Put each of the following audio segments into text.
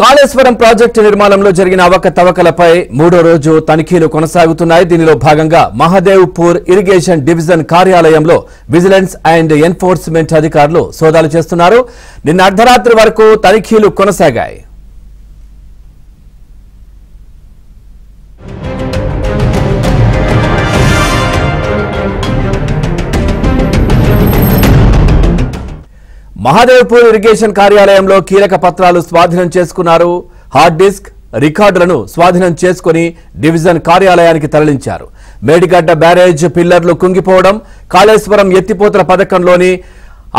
Kaleshwaram project నిర్మాణంలో జరిగిన అవకతవకలపై మూడో రోజు తనిఖీలు కొనసాగుతున్నాయి. దీనిలో భాగంగా మహదేవ్పూర్ ఇరిగేషన్ డివిజన్ కార్యాలయంలో విజిలెన్స్ అండ్ ఎన్ఫోర్స్మెంట్ అధికారులు సోదాలు చేస్తున్నారు. నిన్న అర్ధరాత్రి వరకు తనిఖీలు కొనసాగాయి. మహదేవ్పూర్ ఇరిగేషన్ కార్యాలయంలో కీలక పత్రాలు స్వాధీనం చేసుకున్నారు. హార్డ్ డిస్క్ రికార్డులను స్వాధీనం చేసుకుని డివిజన్ కార్యాలయానికి తరలించారు. మేడిగడ్డ బ్యారేజ్ పిల్లర్లు కుంగిపోవడం, కాళేశ్వరం ఎత్తిపోతల పథకంలోని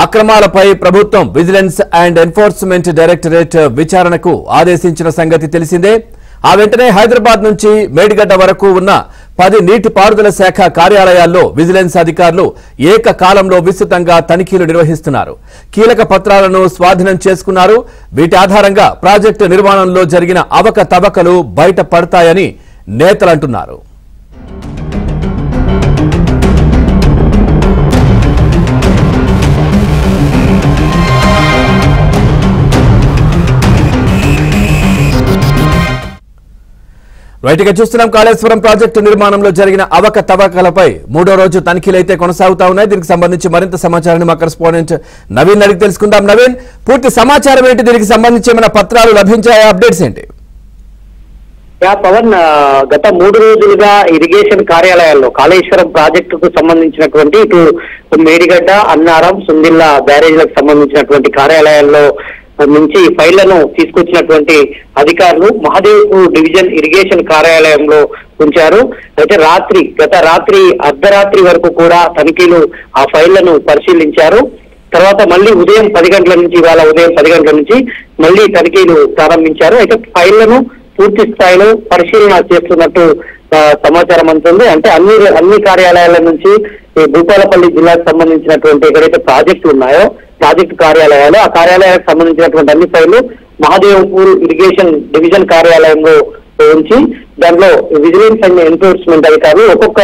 అక్రమాలపై ప్రభుత్వం విజిలెన్స్ అండ్ ఎన్ఫోర్స్మెంట్ డైరెక్టరేట్ విచారణకు ఆదేశించిన సంగతి తెలిసిందే. ఆ వెంటనే హైదరాబాద్ నుంచి మేడిగడ్డ వరకు ఉన్న 10 నీటిపారుదల శాఖ కార్యాలయాల్లో విజిలెన్స్ అధికారులు ఏకకాలంలో విస్తృతంగా తనిఖీలు నిర్వహిస్తున్నారు. కీలక పత్రాలను స్వాధీనం చేసుకున్నారు. వీటి ఆధారంగా ప్రాజెక్టు నిర్మాణంలో జరిగిన అవకతవకలు బయటపడతాయని నేతలంటున్నారు. రైట్గా చూస్తున్నాం. కాళేశ్వరం ప్రాజెక్టు నిర్మాణంలో జరిగిన అవకతవకలపై మూడో రోజు తనిఖీలైతే కొనసాగుతా ఉన్నాయి. దీనికి సంబంధించి మరింత సమాచారాన్ని మా కరెస్పాండెంట్ నవీన్ అడిగి తెలుసుకుందాం. నవీన్, పూర్తి సమాచారం ఏంటి? దీనికి సంబంధించి ఏమైనా పత్రాలు లభించాయా? అప్డేట్స్ ఏంటి? పవన్, గత 3 రోజులుగా ఇరిగేషన్ కార్యాలయాల్లో కాళేశ్వరం ప్రాజెక్టుకు సంబంధించినటువంటి ఇటు మేడిగడ్డ, అన్నారం, సుందిల్లా బ్యారేజ్లకు సంబంధించినటువంటి కార్యాలయాల్లో నుంచి ఫైళ్లను తీసుకొచ్చినటువంటి అధికారులు మహదేవ్పూర్ డివిజన్ ఇరిగేషన్ కార్యాలయంలో ఉంచారు. అయితే గత రాత్రి అర్ధరాత్రి వరకు కూడా తనిఖీలు ఆ ఫైళ్లను పరిశీలించారు. తర్వాత మళ్ళీ ఉదయం 10 గంటల నుంచి ఇవాళ ఉదయం 10 గంటల నుంచి మళ్ళీ తనిఖీలు ప్రారంభించారు. అయితే ఫైళ్లను పూర్తి స్థాయిలో పరిశీలన చేస్తున్నట్టు సమాచారం అందుతుంది. అంటే అన్ని కార్యాలయాల నుంచి భూపాలపల్లి జిల్లాకు సంబంధించినటువంటి ఎక్కడైతే ప్రాజెక్టులు ఉన్నాయో ప్రాజెక్టు కార్యాలయాలు, ఆ కార్యాలయాలకు సంబంధించినటువంటి అన్ని ఫైళ్లు మహదేవ్పూర్ ఇరిగేషన్ డివిజన్ కార్యాలయంలో ఉంచి దాంట్లో విజిలెన్స్ అండ్ ఎన్ఫోర్స్మెంట్ అధికారులు ఒక్కొక్క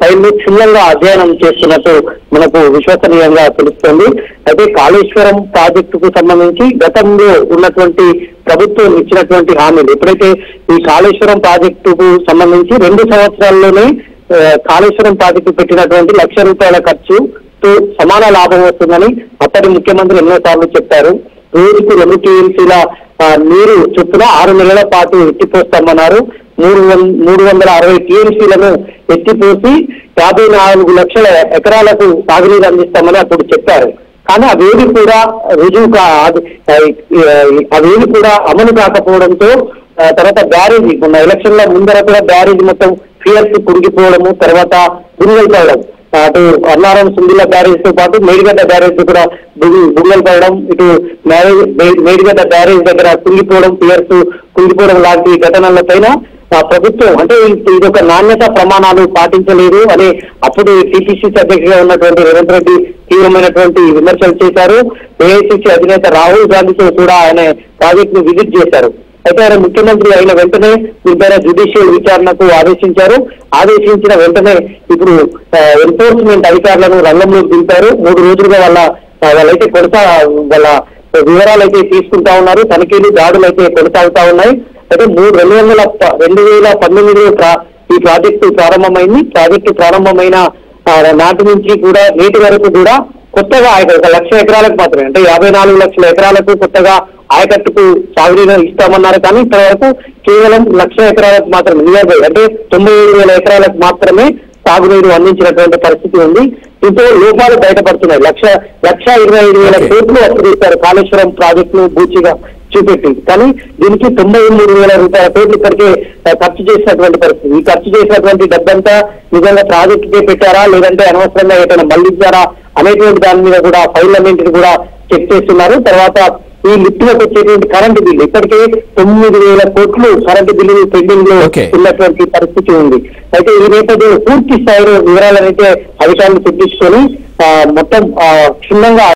ఫైల్ క్షుణ్ణంగా అధ్యయనం చేస్తున్నట్టు మనకు విశ్వసనీయంగా తెలుస్తోంది. అయితే కాళేశ్వరం ప్రాజెక్టుకు సంబంధించి గతంలో ఉన్నటువంటి ప్రభుత్వం ఇచ్చినటువంటి హామీలు, ఎప్పుడైతే ఈ కాళేశ్వరం ప్రాజెక్టుకు సంబంధించి 2 సంవత్సరాల్లోనే కాళేశ్వరం ప్రాజెక్టు పెట్టినటువంటి ₹1,00,000 ఖర్చుతో సమాన లాభం వస్తుందని అప్పటి ముఖ్యమంత్రి ఎన్నోసార్లు చెప్పారు. రోజుకు 2 టీఎంసీల నీరు చొప్పున 6 నెలల పాటు ఎత్తిపోస్తామన్నారు. 360 టీఎంసీలను ఎత్తిపోసి 54 లక్షల ఎకరాలకు సాగునీరు అందిస్తామని అప్పుడు చెప్పారు. కానీ అవేవి కూడా అమలు కాకపోవడంతో తర్వాత బ్యారేజీ మొన్న ఎలక్షన్ల ముందర కూడా బ్యారేజీ మొత్తం ఫియర్స్ కురిగిపోవడము, తర్వాత బుంగలు పడడం, అటు అన్నారం సుందిల్లా బ్యారేజ్ తో పాటు మేడిగడ్డ బ్యారేజ్ కూడా బుంగలు పడడం, ఇటు మేడిగడ్డ బ్యారేజ్ దగ్గర కుంగిపోవడం, ఫియర్స్ కుంగిపోవడం లాంటి ఘటనలపైన ప్రభుత్వం అంటే ఇదొక నాణ్యత ప్రమాణాలు పాటించలేదు అని అప్పుడు టీపీసీసీ అధ్యక్షుడిగా ఉన్నటువంటి రేవంత్ రెడ్డి తీవ్రమైనటువంటి విమర్శలు చేశారు. ఏఐసీసీ అధినేత రాహుల్ గాంధీతో కూడా ఆయన ప్రాజెక్ట్ ను విజిట్ చేశారు. అయితే ఆయన ముఖ్యమంత్రి అయిన వెంటనే దీనిపైన జ్యుడిషియల్ విచారణకు ఆదేశించారు. ఆదేశించిన వెంటనే ఇప్పుడు ఎన్ఫోర్స్మెంట్ అధికారులను రంగంలోకి దింపారు. 3 రోజులుగా వాళ్ళైతే వాళ్ళ వివరాలు అయితే తీసుకుంటా ఉన్నారు. తనిఖీలు, దాడులు అయితే కొనసాగుతా ఉన్నాయి. అయితే 2019లో ఈ ప్రాజెక్టు ప్రారంభమైంది. ప్రాజెక్టు ప్రారంభమైన నాటి నుంచి కూడా నేటి వరకు కూడా కొత్తగా 1,00,000 ఎకరాలకు మాత్రమే, అంటే 54 లక్షల ఎకరాలకు కొత్తగా ఆయకట్టుకు సాగునీరు ఇస్తామన్నారు. కానీ ఇప్పటివరకు కేవలం 1,00,000 ఎకరాలకు మాత్రమే, అంటే 97,000 ఎకరాలకు మాత్రమే సాగునీరు అందించినటువంటి పరిస్థితి ఉంది. దీంతో లోపాలు బయటపడుతున్నాయి. 1,25,000 కోట్లు అప్పు చేశారు కాళేశ్వరం ప్రాజెక్టును బూచిగా చూపెట్టి. కానీ దీనికి 93,000 కోట్లు ఇప్పటికే ఖర్చు చేసినటువంటి పరిస్థితి. ఈ ఖర్చు చేసినటువంటి డబ్బంతా నిజంగా ప్రాజెక్టుకే పెట్టారా, లేదంటే అనవసరంగా ఏదైనా మళ్లించారా అనేటువంటి దాని మీద కూడా ఫైళ్ళన్నింటిని కూడా చెక్ చేస్తున్నారు. తర్వాత ఈ లిఫ్ట్లకు వచ్చేటువంటి కరెంటు బిల్లు ఇప్పటికే 9,000 కోట్లు కరెంటు బిల్లు పెండింగ్ లో ఉన్నటువంటి పరిస్థితి ఉంది. అయితే ఈ నేపథ్యంలో పూర్తి స్థాయిలో వివరాలనైతే అధికారులు తెప్పించుకొని మొత్తం క్షుణ్ణంగా